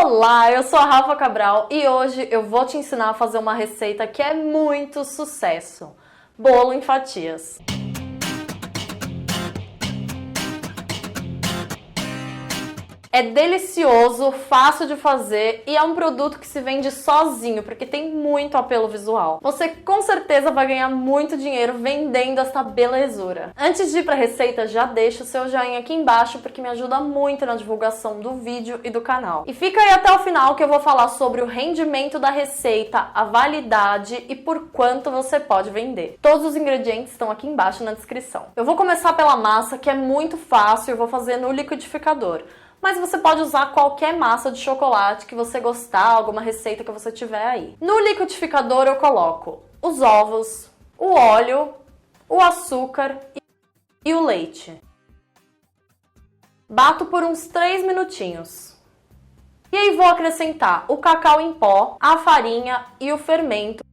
Olá, eu sou a Rafa Cabral e hoje eu vou te ensinar a fazer uma receita que é muito sucesso: bolo em fatias. É delicioso, fácil de fazer e é um produto que se vende sozinho, porque tem muito apelo visual. Você com certeza vai ganhar muito dinheiro vendendo essa belezura. Antes de ir para a receita, já deixa o seu joinha aqui embaixo, porque me ajuda muito na divulgação do vídeo e do canal. E fica aí até o final que eu vou falar sobre o rendimento da receita, a validade e por quanto você pode vender. Todos os ingredientes estão aqui embaixo na descrição. Eu vou começar pela massa, que é muito fácil, eu vou fazer no liquidificador. Mas você pode usar qualquer massa de chocolate que você gostar, alguma receita que você tiver aí. No liquidificador eu coloco os ovos, o óleo, o açúcar e o leite. Bato por uns 3 minutinhos. E aí vou acrescentar o cacau em pó, a farinha e o fermento.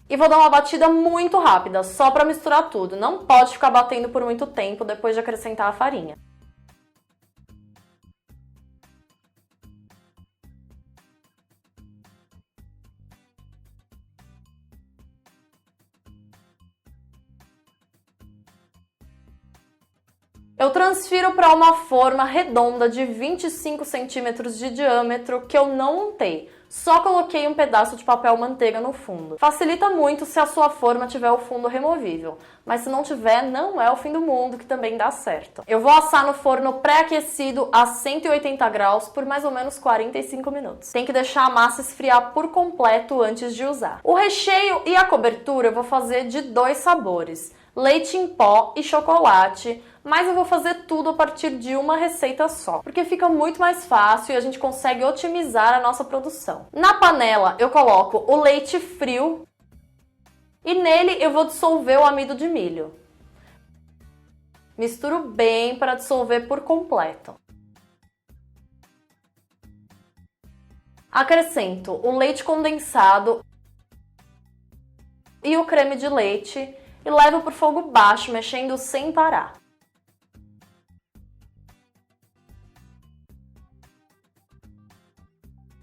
E vou dar uma batida muito rápida, só para misturar tudo. Não pode ficar batendo por muito tempo depois de acrescentar a farinha. Eu transfiro para uma forma redonda de 25 centímetros de diâmetro que eu não untei. Só coloquei um pedaço de papel manteiga no fundo. Facilita muito se a sua forma tiver o fundo removível, mas se não tiver, não é o fim do mundo, que também dá certo. Eu vou assar no forno pré-aquecido a 180 graus por mais ou menos 45 minutos. Tem que deixar a massa esfriar por completo antes de usar. O recheio e a cobertura eu vou fazer de 2 sabores: leite em pó e chocolate, mas eu vou fazer tudo a partir de uma receita só, porque fica muito mais fácil e a gente consegue otimizar a nossa produção. Na panela eu coloco o leite frio e nele eu vou dissolver o amido de milho. Misturo bem para dissolver por completo. Acrescento o leite condensado e o creme de leite e levo por fogo baixo, mexendo sem parar.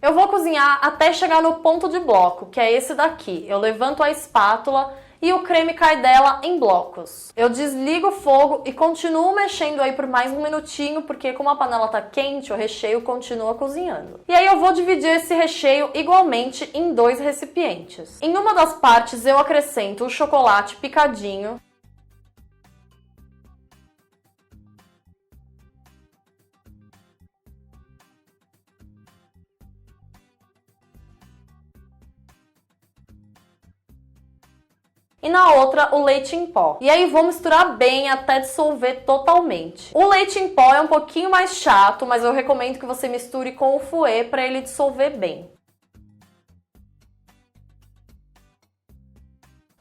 Eu vou cozinhar até chegar no ponto de bloco, que é esse daqui. Eu levanto a espátula e o creme cai dela em blocos. Eu desligo o fogo e continuo mexendo aí por mais um minutinho, porque como a panela tá quente, o recheio continua cozinhando. E aí eu vou dividir esse recheio igualmente em 2 recipientes. Em uma das partes eu acrescento o chocolate picadinho. E na outra, o leite em pó. E aí vou misturar bem até dissolver totalmente. O leite em pó é um pouquinho mais chato, mas eu recomendo que você misture com o fouet para ele dissolver bem.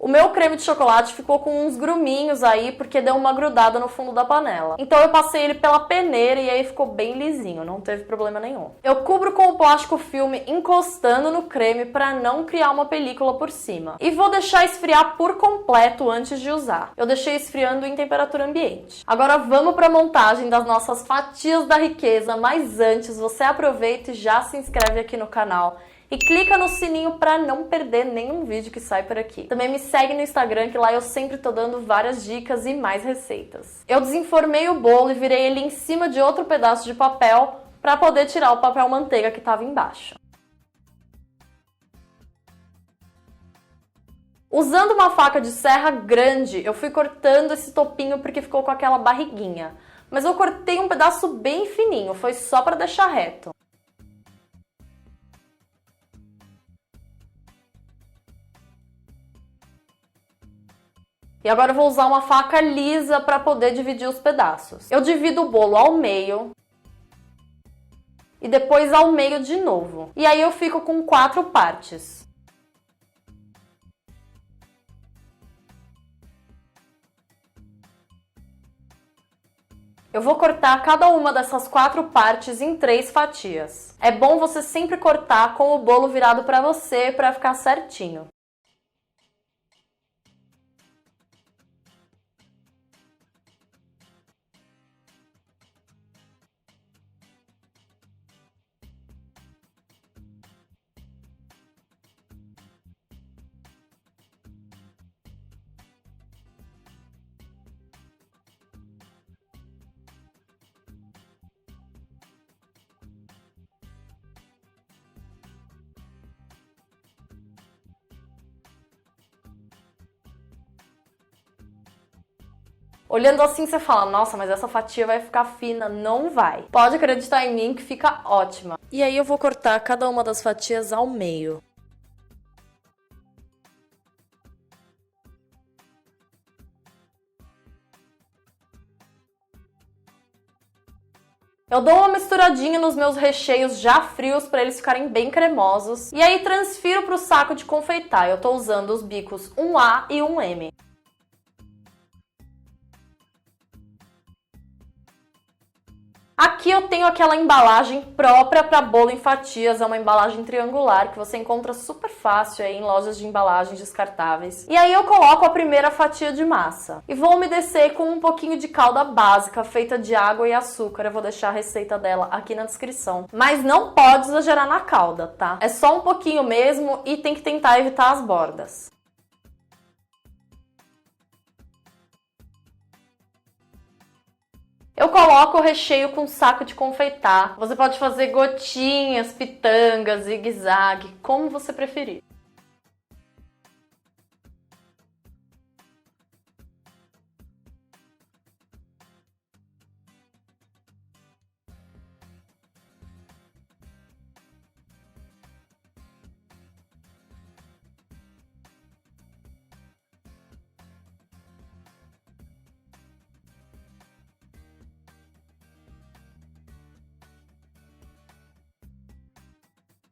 O meu creme de chocolate ficou com uns gruminhos aí, porque deu uma grudada no fundo da panela. Então eu passei ele pela peneira e aí ficou bem lisinho, não teve problema nenhum. Eu cubro com o plástico filme encostando no creme para não criar uma película por cima. E vou deixar esfriar por completo antes de usar. Eu deixei esfriando em temperatura ambiente. Agora vamos para a montagem das nossas fatias da riqueza, mas antes você aproveita e já se inscreve aqui no canal. E clica no sininho para não perder nenhum vídeo que sai por aqui. Também me segue no Instagram, que lá eu sempre tô dando várias dicas e mais receitas. Eu desenformei o bolo e virei ele em cima de outro pedaço de papel para poder tirar o papel manteiga que estava embaixo. Usando uma faca de serra grande, eu fui cortando esse topinho porque ficou com aquela barriguinha. Mas eu cortei um pedaço bem fininho, foi só para deixar reto. E agora eu vou usar uma faca lisa para poder dividir os pedaços. Eu divido o bolo ao meio e depois ao meio de novo. E aí eu fico com 4 partes. Eu vou cortar cada uma dessas 4 partes em 3 fatias. É bom você sempre cortar com o bolo virado para você para ficar certinho. Olhando assim você fala, nossa, mas essa fatia vai ficar fina. Não vai. Pode acreditar em mim que fica ótima. E aí eu vou cortar cada uma das fatias ao meio. Eu dou uma misturadinha nos meus recheios já frios para eles ficarem bem cremosos. E aí transfiro para o saco de confeitar. Eu tô usando os bicos 1A e 1M. Aqui eu tenho aquela embalagem própria para bolo em fatias, é uma embalagem triangular que você encontra super fácil aí em lojas de embalagens descartáveis. E aí eu coloco a primeira fatia de massa e vou umedecer com um pouquinho de calda básica feita de água e açúcar. Eu vou deixar a receita dela aqui na descrição. Mas não pode exagerar na calda, tá? É só um pouquinho mesmo e tem que tentar evitar as bordas. Eu coloco o recheio com saco de confeitar. Você pode fazer gotinhas, pitangas, zigue-zague, como você preferir.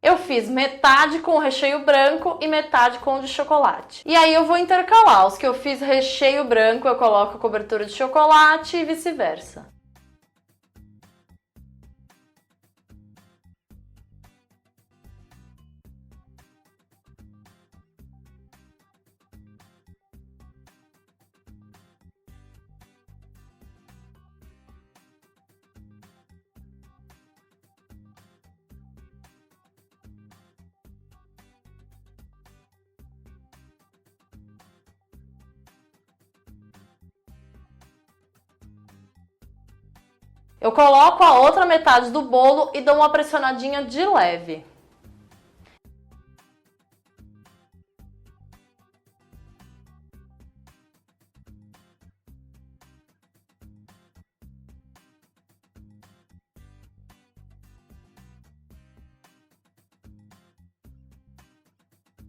Eu fiz metade com o recheio branco e metade com o de chocolate. E aí eu vou intercalar. Os que eu fiz recheio branco eu coloco a cobertura de chocolate e vice-versa. Eu coloco a outra metade do bolo e dou uma pressionadinha de leve.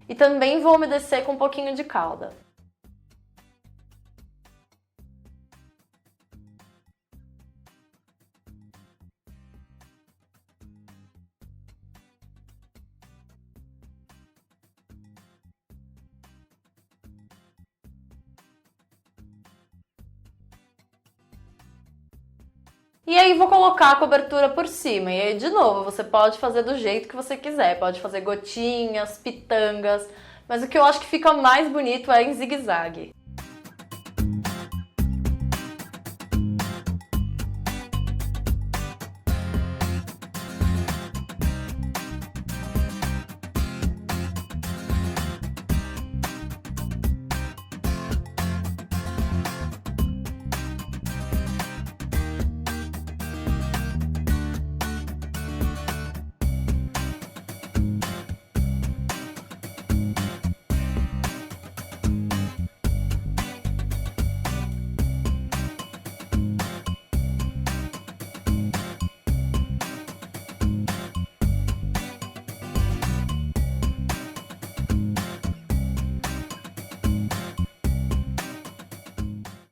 E também vou umedecer com um pouquinho de calda. E aí vou colocar a cobertura por cima. E aí, de novo, você pode fazer do jeito que você quiser. Pode fazer gotinhas, pitangas. Mas o que eu acho que fica mais bonito é em zigue-zague.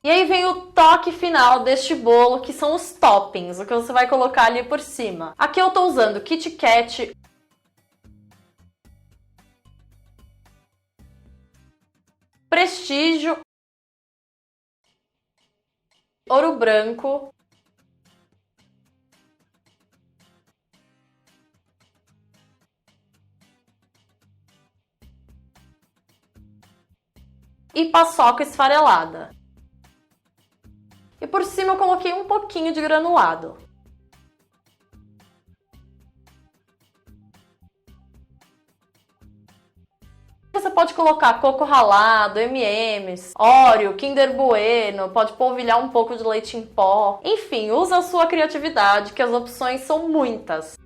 E aí vem o toque final deste bolo, que são os toppings, o que você vai colocar ali por cima. Aqui eu tô usando Kit Kat, Prestígio, Ouro Branco, e paçoca esfarelada. E por cima eu coloquei um pouquinho de granulado. Você pode colocar coco ralado, M&M's, Oreo, Kinder Bueno, pode polvilhar um pouco de leite em pó. Enfim, usa a sua criatividade, que as opções são muitas.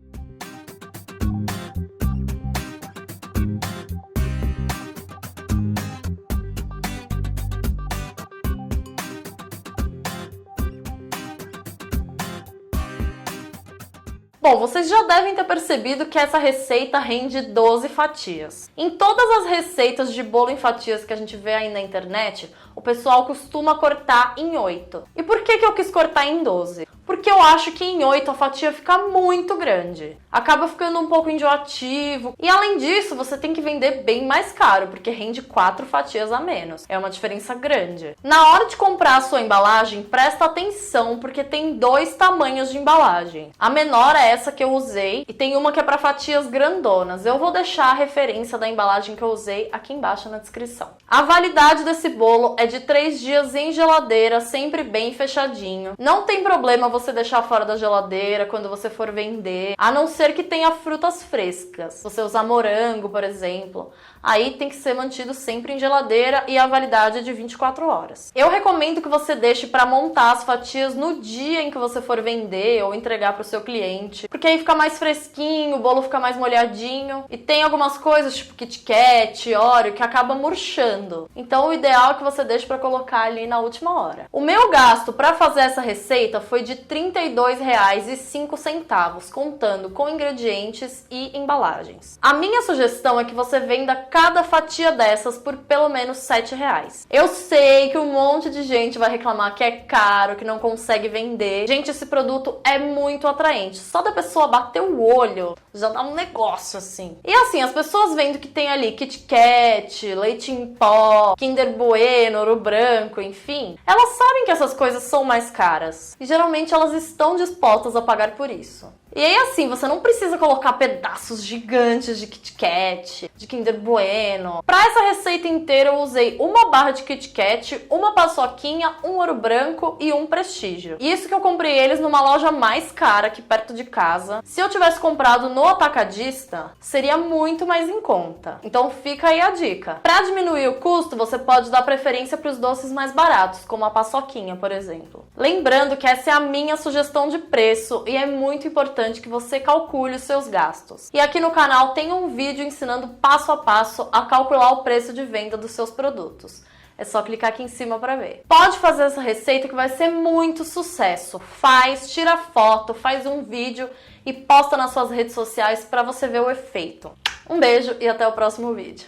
Bom, vocês já devem ter percebido que essa receita rende 12 fatias. Em todas as receitas de bolo em fatias que a gente vê aí na internet, o pessoal costuma cortar em 8. E por que eu quis cortar em 12? Porque eu acho que em 8 a fatia fica muito grande. Acaba ficando um pouco enjoativo. E além disso, você tem que vender bem mais caro, porque rende 4 fatias a menos. É uma diferença grande. Na hora de comprar a sua embalagem, presta atenção, porque tem 2 tamanhos de embalagem. A menor é essa que eu usei, e tem uma que é para fatias grandonas. Eu vou deixar a referência da embalagem que eu usei aqui embaixo na descrição. A validade desse bolo é de 3 dias em geladeira, sempre bem fechadinho. Não tem problema você deixar fora da geladeira quando você for vender, a não ser que tenha frutas frescas. Você usar morango, por exemplo, aí tem que ser mantido sempre em geladeira e a validade é de 24 horas. Eu recomendo que você deixe para montar as fatias no dia em que você for vender ou entregar para o seu cliente, porque aí fica mais fresquinho, o bolo fica mais molhadinho, e tem algumas coisas tipo Kit Kat, Oreo, que acaba murchando. Então o ideal é que você deixe para colocar ali na última hora. O meu gasto para fazer essa receita foi de R$ 32,05, contando com ingredientes e embalagens. A minha sugestão é que você venda cada fatia dessas por pelo menos R$ 7. Eu sei que um monte de gente vai reclamar que é caro, que não consegue vender. Gente, esse produto é muito atraente. Só da pessoa bater o olho, já dá um negócio assim. E assim, as pessoas vendo que tem ali Kit Kat, leite em pó, Kinder Bueno, Ouro Branco, enfim, elas sabem que essas coisas são mais caras. E geralmente elas estão dispostas a pagar por isso. E aí assim, você não precisa colocar pedaços gigantes de Kit Kat, de Kinder Bueno. Pra essa receita inteira eu usei uma barra de Kit Kat, uma paçoquinha, um Ouro Branco e um Prestígio. E isso que eu comprei eles numa loja mais cara aqui perto de casa. Se eu tivesse comprado no atacadista, seria muito mais em conta. Então fica aí a dica. Pra diminuir o custo, você pode dar preferência para os doces mais baratos, como a paçoquinha, por exemplo. Lembrando que essa é a minha sugestão de preço e é muito importante que você calcule os seus gastos. E aqui no canal tem um vídeo ensinando passo a passo a calcular o preço de venda dos seus produtos. É só clicar aqui em cima para ver. Pode fazer essa receita que vai ser muito sucesso. Faz, tira foto, faz um vídeo e posta nas suas redes sociais para você ver o efeito. Um beijo e até o próximo vídeo.